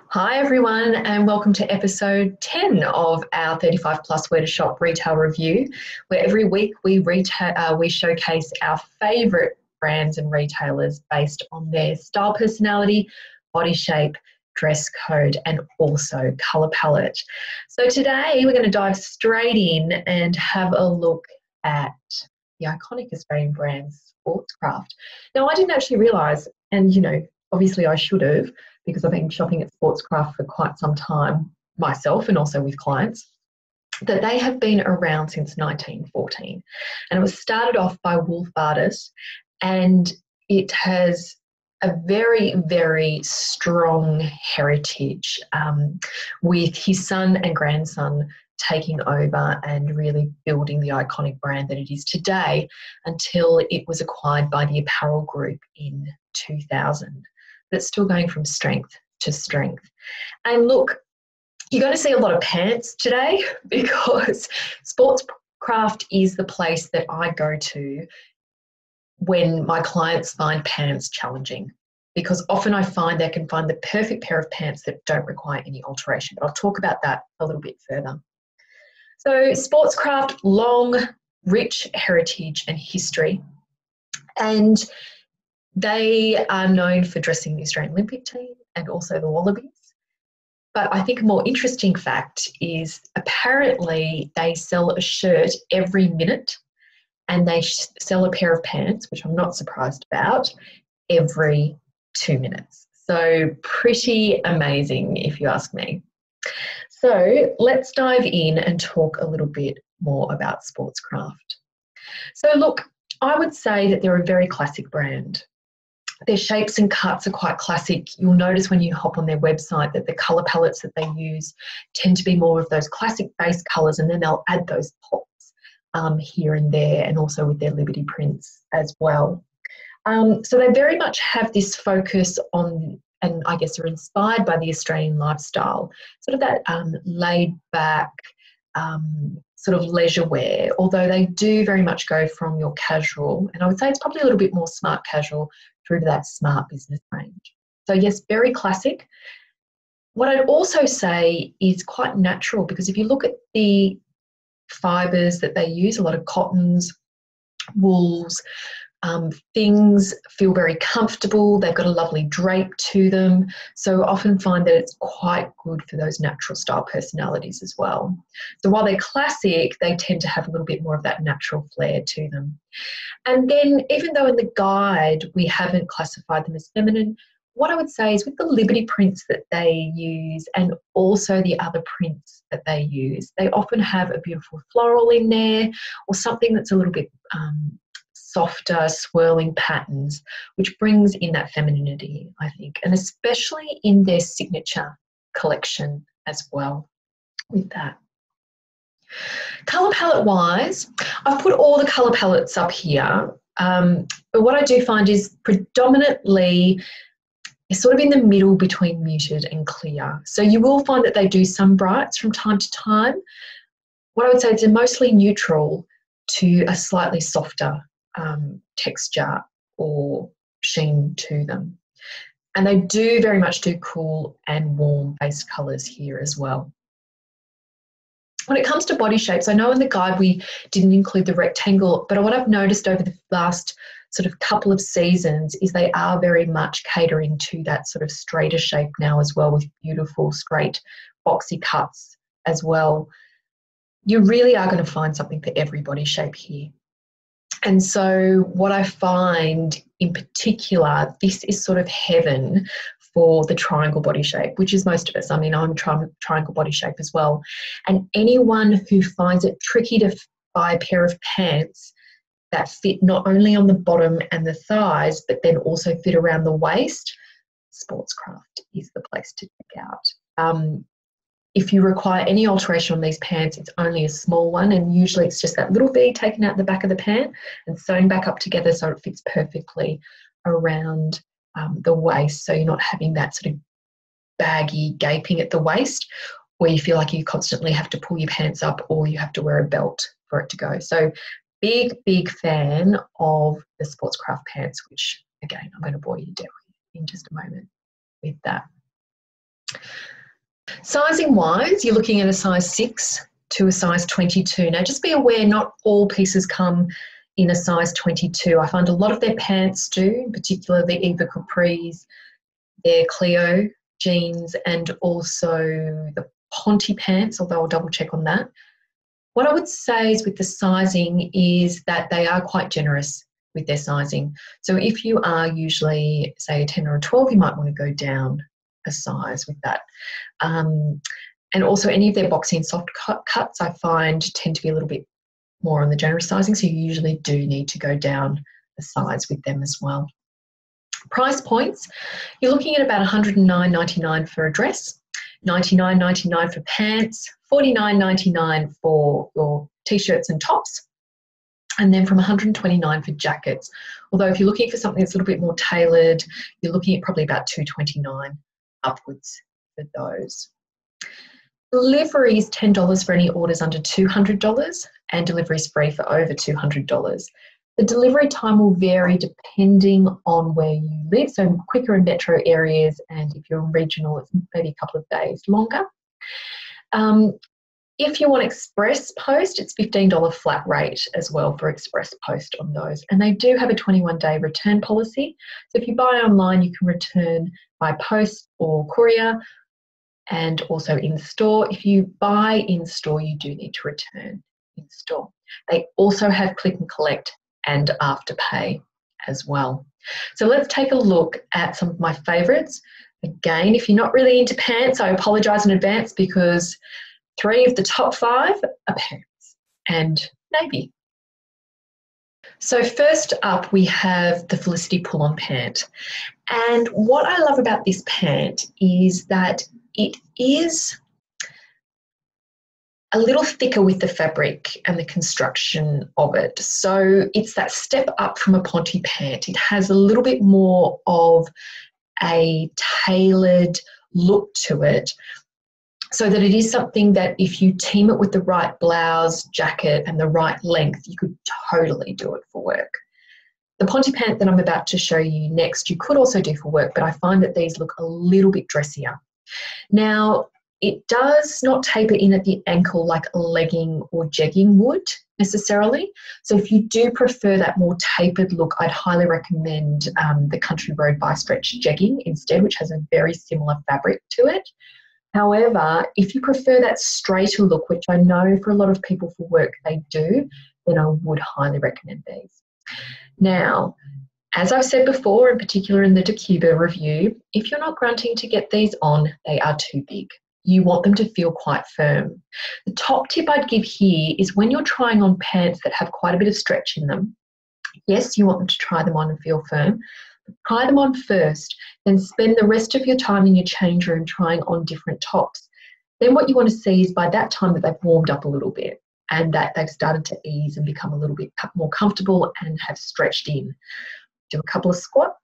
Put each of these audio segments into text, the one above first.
Hi everyone, and welcome to episode 10 of our 35 plus where to shop retail review, where every week we showcase our favourite brands and retailers based on their style, personality, body shape, dress code, and also colour palette. So today we're going to dive straight in and have a look at the iconic Australian brand Sportscraft. Now, I didn't actually realise, and obviously I should have, because I've been shopping at Sportscraft for quite some time myself and also with clients, that they have been around since 1914. And it was started off by Wolf Bartis, and it has a very, very strong heritage with his son and grandson taking over and really building the iconic brand that it is today until it was acquired by the Apparel Group in 2000. But it's still going from strength to strength. And look, you're going to see a lot of pants today because Sportscraft is the place that I go to when my clients find pants challenging, because often I find they can find the perfect pair of pants that don't require any alteration. But I'll talk about that a little bit further. So Sportscraft, long, rich heritage and history. And they are known for dressing the Australian Olympic team and also the Wallabies. But I think a more interesting fact is apparently they sell a shirt every minute and they sell a pair of pants, which I'm not surprised about, every 2 minutes. So pretty amazing if you ask me. So let's dive in and talk a little bit more about Sportscraft. So look, I would say that they're a very classic brand. Their shapes and cuts are quite classic. You'll notice when you hop on their website that the colour palettes that they use tend to be more of those classic base colours, and then they'll add those pops here and there, and also with their Liberty prints as well. So they very much have this focus on, and I guess are inspired by the Australian lifestyle, sort of that laid back, sort of leisure wear, although they do very much go from your casual, and I would say it's probably a little bit more smart casual, through to that smart business range. So yes, very classic. What I'd also say is quite natural, because if you look at the fibres that they use, a lot of cottons, wools, things feel very comfortable. They've got a lovely drape to them. So often find that it's quite good for those natural style personalities as well. So while they're classic, they tend to have a little bit more of that natural flair to them. And then even though in the guide we haven't classified them as feminine, what I would say is with the Liberty prints that they use and also the other prints that they use, they often have a beautiful floral in there or something that's a little bit softer, swirling patterns, which brings in that femininity, I think, and especially in their signature collection as well with that. Colour palette wise, I've put all the colour palettes up here, but what I do find is predominantly it's sort of in the middle between muted and clear. So you will find that they do some brights from time to time. What I would say is they're mostly neutral to a slightly softer texture or sheen to them. And they do very much do cool and warm based colours here as well. When it comes to body shapes, I know in the guide we didn't include the rectangle, but what I've noticed over the last sort of couple of seasons is they are very much catering to that sort of straighter shape now as well, with beautiful straight boxy cuts as well. You really are going to find something for every body shape here. And so what I find in particular, this is sort of heaven for the triangle body shape, which is most of us. I mean, I'm triangle body shape as well. And anyone who finds it tricky to buy a pair of pants that fit not only on the bottom and the thighs, but then also fit around the waist, Sportscraft is the place to check out. If you require any alteration on these pants, it's only a small one, and usually it's just that little V taken out the back of the pant and sewn back up together so it fits perfectly around the waist, so you're not having that sort of baggy gaping at the waist where you feel like you constantly have to pull your pants up or you have to wear a belt for it to go. So big fan of the Sportscraft pants, which again I'm going to bore you to death in just a moment with that. Sizing wise, you're looking at a size 6 to a size 22. Now just be aware, not all pieces come in a size 22. I find a lot of their pants do, in particular the Eva Capris, their Clio jeans, and also the Ponte pants, although I'll double check on that. What I would say is with the sizing is that they are quite generous with their sizing. So if you are usually, say, a 10 or a 12, you might want to go down a size with that. And also any of their boxy and soft cuts I find tend to be a little bit more on the generous sizing, so you usually do need to go down a size with them as well. Price points, you're looking at about $109.99 for a dress, $99.99 for pants, $49.99 for your t-shirts and tops, and then from $129 for jackets. Although if you're looking for something that's a little bit more tailored, you're looking at probably about $229 upwards for those. Delivery is $10 for any orders under $200, and delivery is free for over $200. The delivery time will vary depending on where you live, so quicker in metro areas, and if you're in regional, it's maybe a couple of days longer. If you want express post, it's $15 flat rate as well for express post on those. And they do have a 21-day return policy. So if you buy online, you can return by post or courier, and also in store. If you buy in store, you do need to return in store. They also have click and collect and afterpay as well. So let's take a look at some of my favourites. Again, if you're not really into pants, I apologise in advance because 3 of the top 5 are pants and navy. So first up, we have the Felicity pull-on pant. And what I love about this pant is that it is a little thicker with the fabric and the construction of it. So it's that step up from a Ponte pant. It has a little bit more of a tailored look to it, so that it is something that if you team it with the right blouse, jacket, and the right length, you could totally do it for work. The Ponte pant that I'm about to show you next, you could also do for work, but I find that these look a little bit dressier. Now, it does not taper in at the ankle like a legging or jegging would necessarily. So if you do prefer that more tapered look, I'd highly recommend the Country Road by Stretch jegging instead, which has a very similar fabric to it. However, if you prefer that straighter look, which I know for a lot of people for work they do, then I would highly recommend these. Now, as I've said before, in particular in the Decuba review, if you're not grunting to get these on, they are too big. You want them to feel quite firm. The top tip I'd give here is when you're trying on pants that have quite a bit of stretch in them, yes, you want them to try them on and feel firm, but try them on first, then spend the rest of your time in your change room trying on different tops. Then what you want to see is by that time that they've warmed up a little bit and that they've started to ease and become a little bit more comfortable and have stretched in. Do a couple of squats,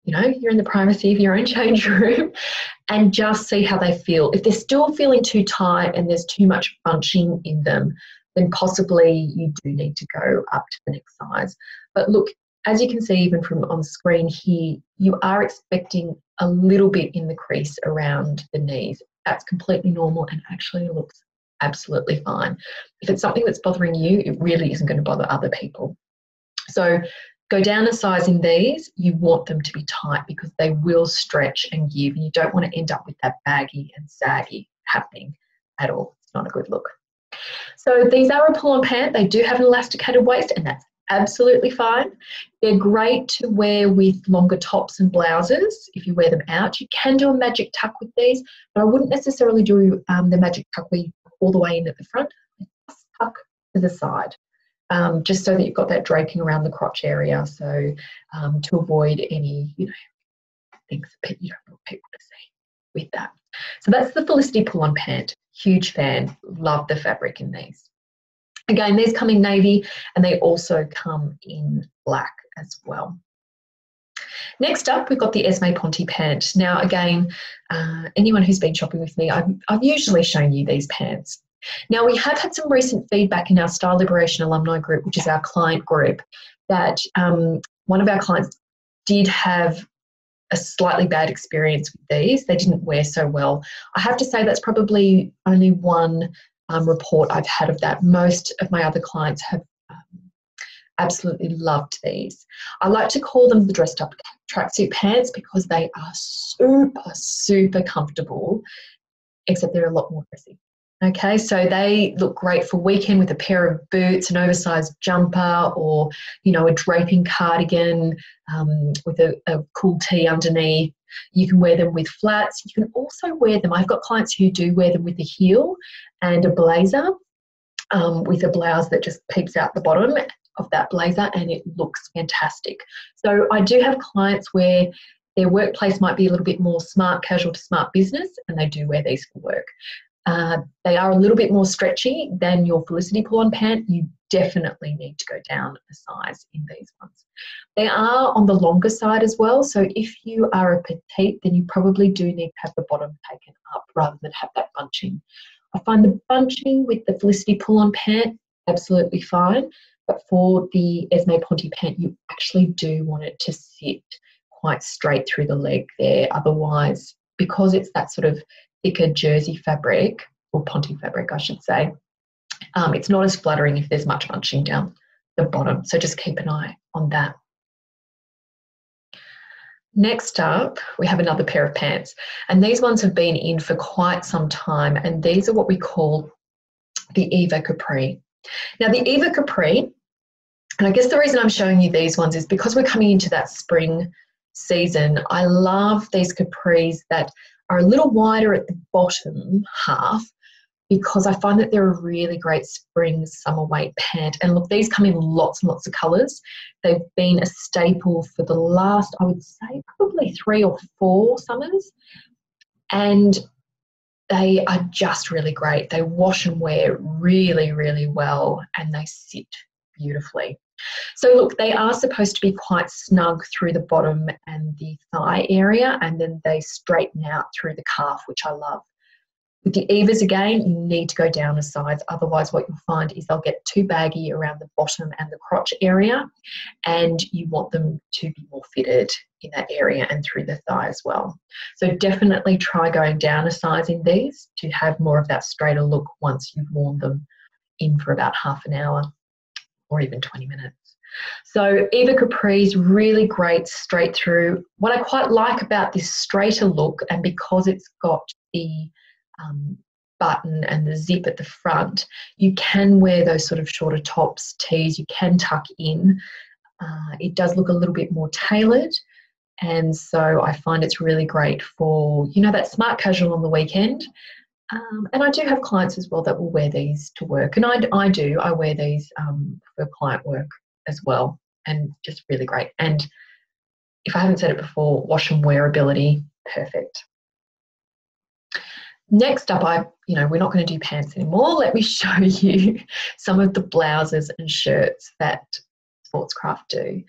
you know, you're in the privacy of your own change room, and just see how they feel. If they're still feeling too tight and there's too much bunching in them, then possibly you do need to go up to the next size. But look, as you can see even from on screen here, you are expecting a little bit in the crease around the knees. That's completely normal and actually looks absolutely fine. If it's something that's bothering you, it really isn't going to bother other people. So go down a size in these. You want them to be tight because they will stretch and give, and you don't want to end up with that baggy and saggy happening at all. It's not a good look. So these are a pull-on pant. They do have an elasticated waist, and that's absolutely fine. They're great to wear with longer tops and blouses if you wear them out. You can do a magic tuck with these, but I wouldn't necessarily do the magic tuck where you all the way in at the front. Just tuck to the side. Just so that you've got that draping around the crotch area, so to avoid any, things that you don't want people to see with that. So that's the Felicity pull-on pant. Huge fan. Love the fabric in these. Again, these come in navy and they also come in black as well. Next up, we've got the Esme Ponte pant. Now, again, anyone who's been shopping with me, I've usually shown you these pants. Now, we have had some recent feedback in our Style Liberation alumni group, which is our client group, that one of our clients did have a slightly bad experience with these. They didn't wear so well. I have to say that's probably only one report I've had of that. Most of my other clients have absolutely loved these. I like to call them the dressed up tracksuit pants because they are super, super comfortable, except they're a lot more dressy. Okay, so they look great for weekend with a pair of boots, an oversized jumper, or, you know, a draping cardigan with a cool tee underneath. You can wear them with flats. You can also wear them, I've got clients who do wear them with a heel and a blazer, with a blouse that just peeps out the bottom of that blazer, and it looks fantastic. So I do have clients where their workplace might be a little bit more smart casual to smart business, and they do wear these for work. They are a little bit more stretchy than your Felicity pull-on pant. You definitely need to go down a size in these ones. They are on the longer side as well, so if you are a petite, then you probably do need to have the bottom taken up rather than have that bunching. I find the bunching with the Felicity pull-on pant absolutely fine, but for the Esme Ponte pant, you actually do want it to sit quite straight through the leg there. Otherwise, because it's that sort of thicker jersey fabric, or Ponte fabric I should say, it's not as flattering if there's much bunching down the bottom, so just keep an eye on that. Next up, we have another pair of pants, and these ones have been in for quite some time, and these are what we call the Eva Capri. Now the Eva Capri, and I guess the reason I'm showing you these ones is because we're coming into that spring season. I love these capris that are a little wider at the bottom half, because I find that they're a really great spring summer weight pant. And look, these come in lots and lots of colours. They've been a staple for the last, I would say, probably 3 or 4 summers. And they are just really great. They wash and wear really, really well, and they sit beautifully. So look, they are supposed to be quite snug through the bottom and the thigh area, and then they straighten out through the calf, which I love. With the Evas, again, you need to go down a size. Otherwise, what you'll find is they'll get too baggy around the bottom and the crotch area, and you want them to be more fitted in that area and through the thigh as well. So definitely try going down a size in these to have more of that straighter look once you've worn them in for about half an hour or even 20 minutes. So Eva Capri is really great straight through. What I quite like about this straighter look, and because it's got the button and the zip at the front, you can wear those sort of shorter tops, tees, you can tuck in. It does look a little bit more tailored, and so I find it's really great for, you know, that smart casual on the weekend. And I do have clients as well that will wear these to work, and I wear these for client work as well, and just really great. And if I haven't said it before, wash and wear ability, perfect. Next up, we're not going to do pants anymore. Let me show you some of the blouses and shirts that Sportscraft do.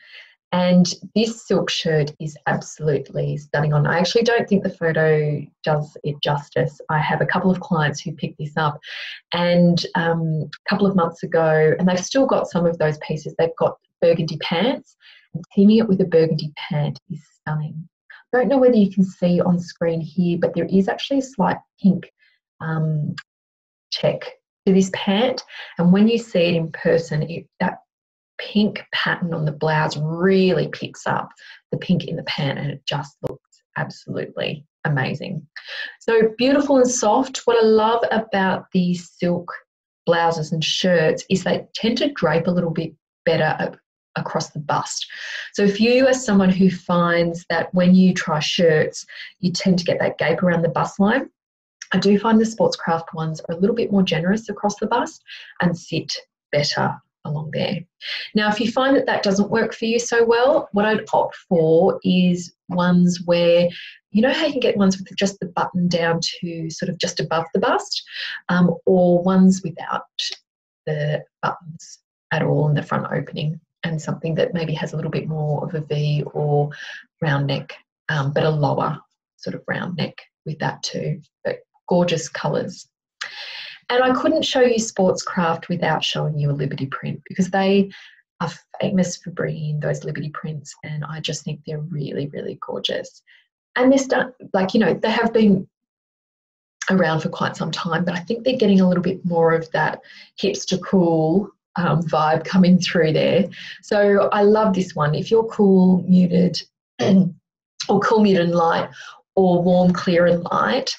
And this silk shirt is absolutely stunning on. I actually don't think the photo does it justice. I have a couple of clients who picked this up, and a couple of months ago, and they've still got some of those pieces. They've got burgundy pants, and teaming it with a burgundy pant is stunning. I don't know whether you can see on screen here, but there is actually a slight pink check to this pant, and when you see it in person, that pink pattern on the blouse really picks up the pink in the pant, and it just looks absolutely amazing. So beautiful and soft. What I love about these silk blouses and shirts is they tend to drape a little bit better across the bust. So if you are someone who finds that when you try shirts, you tend to get that gape around the bust line, I do find the Sportscraft ones are a little bit more generous across the bust and sit better along there. Now, if you find that that doesn't work for you so well, what I'd opt for is ones where, you know how you can get ones with just the button down to sort of just above the bust, or ones without the buttons at all in the front opening, and something that maybe has a little bit more of a V or round neck, but a lower sort of round neck with that too. But gorgeous colours. And I couldn't show you Sportscraft without showing you a Liberty print, because they are famous for bringing in those Liberty prints, and I just think they're really, really gorgeous. And they're they have been around for quite some time, but I think they're getting a little bit more of that hipster cool vibe coming through there. So I love this one. If you're cool, muted, or cool, muted and light, or warm, clear and light,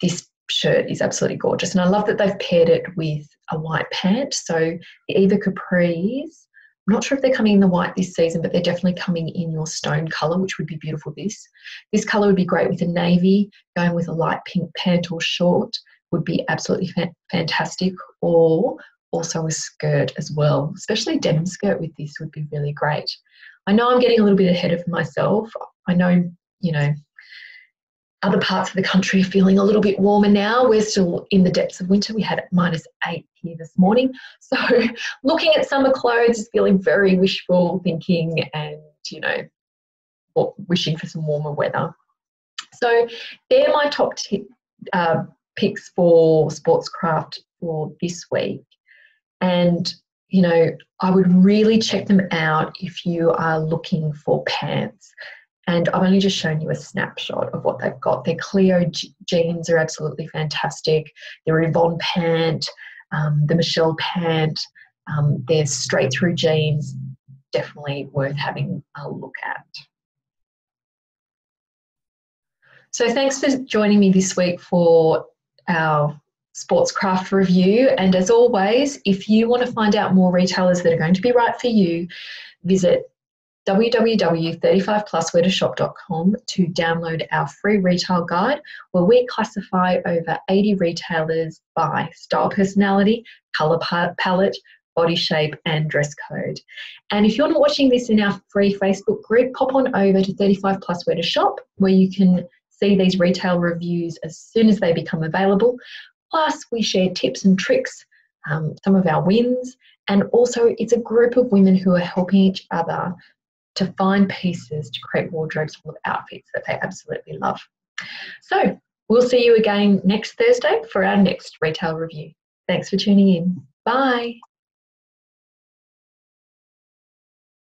this shirt is absolutely gorgeous. And I love that they've paired it with a white pant. So the Eva Capris, I'm not sure if they're coming in the white this season, but they're definitely coming in your stone colour, which would be beautiful. This colour would be great with a navy. Going with a light pink pant or short would be absolutely fantastic, or also a skirt as well. Especially a denim skirt with this would be really great. I know I'm getting a little bit ahead of myself. I know, other parts of the country are feeling a little bit warmer now. We're still in the depths of winter. We had -8 here this morning. So looking at summer clothes is feeling very wishful thinking and, wishing for some warmer weather. So they're my top picks for Sportscraft for this week. And, I would really check them out if you are looking for pants. And I've only just shown you a snapshot of what they've got. Their Cleo jeans are absolutely fantastic. Their Yvonne pant, the Michelle pant, their straight through jeans, definitely worth having a look at. So thanks for joining me this week for our Sportscraft review. And as always, if you want to find out more retailers that are going to be right for you, visit www.35plusweartoshop.com to download our free retail guide, where we classify over 80 retailers by style, personality, colour palette, body shape and dress code. And if you're not watching this in our free Facebook group, pop on over to 35 Plus Wear to Shop, where you can see these retail reviews as soon as they become available. Plus we share tips and tricks, some of our wins, and also it's a group of women who are helping each other to find pieces to create wardrobes full of outfits that they absolutely love. So we'll see you again next Thursday for our next retail review. Thanks for tuning in. Bye.